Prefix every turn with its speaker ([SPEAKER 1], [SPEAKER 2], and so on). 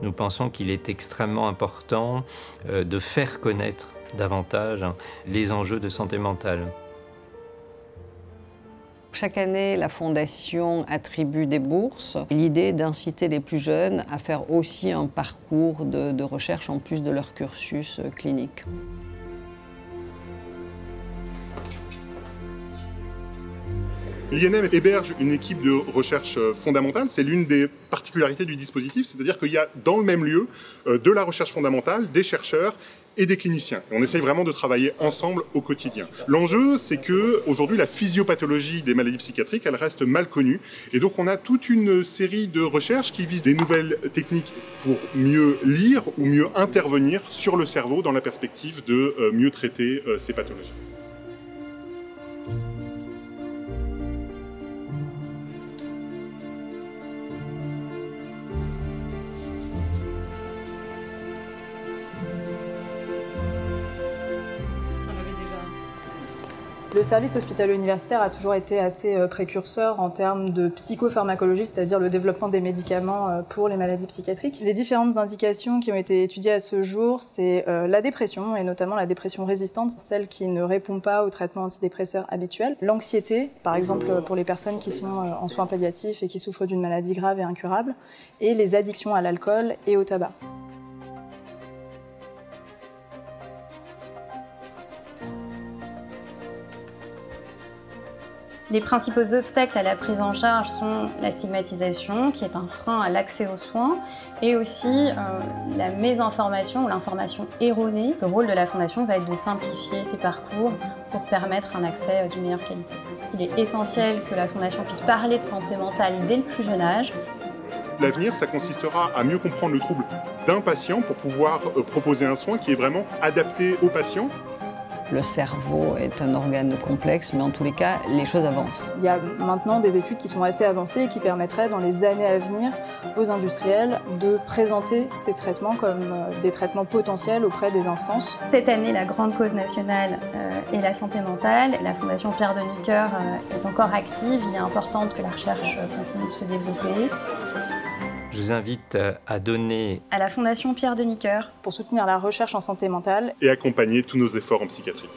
[SPEAKER 1] Nous pensons qu'il est extrêmement important de faire connaître davantage les enjeux de santé mentale.
[SPEAKER 2] Chaque année, la Fondation attribue des bourses. L'idée est d'inciter les plus jeunes à faire aussi un parcours de recherche en plus de leur cursus clinique.
[SPEAKER 3] L'INM héberge une équipe de recherche fondamentale. C'est l'une des particularités du dispositif, c'est-à-dire qu'il y a dans le même lieu de la recherche fondamentale, des chercheurs et des cliniciens. On essaye vraiment de travailler ensemble au quotidien. L'enjeu, c'est que aujourd'hui, la physiopathologie des maladies psychiatriques, elle reste mal connue. Et donc, on a toute une série de recherches qui visent des nouvelles techniques pour mieux lire ou mieux intervenir sur le cerveau dans la perspective de mieux traiter ces pathologies.
[SPEAKER 4] Le service hospitalo-universitaire a toujours été assez précurseur en termes de psychopharmacologie, c'est-à-dire le développement des médicaments pour les maladies psychiatriques. Les différentes indications qui ont été étudiées à ce jour, c'est la dépression, et notamment la dépression résistante, celle qui ne répond pas aux traitements antidépresseurs habituels. L'anxiété, par exemple pour les personnes qui sont en soins palliatifs et qui souffrent d'une maladie grave et incurable, et les addictions à l'alcool et au tabac.
[SPEAKER 5] Les principaux obstacles à la prise en charge sont la stigmatisation, qui est un frein à l'accès aux soins, et aussi la mésinformation ou l'information erronée. Le rôle de la Fondation va être de simplifier ces parcours pour permettre un accès de meilleure qualité. Il est essentiel que la Fondation puisse parler de santé mentale dès le plus jeune âge.
[SPEAKER 3] L'avenir, ça consistera à mieux comprendre le trouble d'un patient pour pouvoir proposer un soin qui est vraiment adapté au patient.
[SPEAKER 2] Le cerveau est un organe complexe, mais en tous les cas, les choses avancent.
[SPEAKER 4] Il y a maintenant des études qui sont assez avancées et qui permettraient, dans les années à venir, aux industriels de présenter ces traitements comme des traitements potentiels auprès des instances.
[SPEAKER 5] Cette année, la grande cause nationale est la santé mentale. La Fondation Pierre Deniker est encore active. Il est important que la recherche continue de se développer.
[SPEAKER 1] Je vous invite à donner
[SPEAKER 5] à la Fondation Pierre Deniker
[SPEAKER 4] pour soutenir la recherche en santé mentale
[SPEAKER 3] et accompagner tous nos efforts en psychiatrie.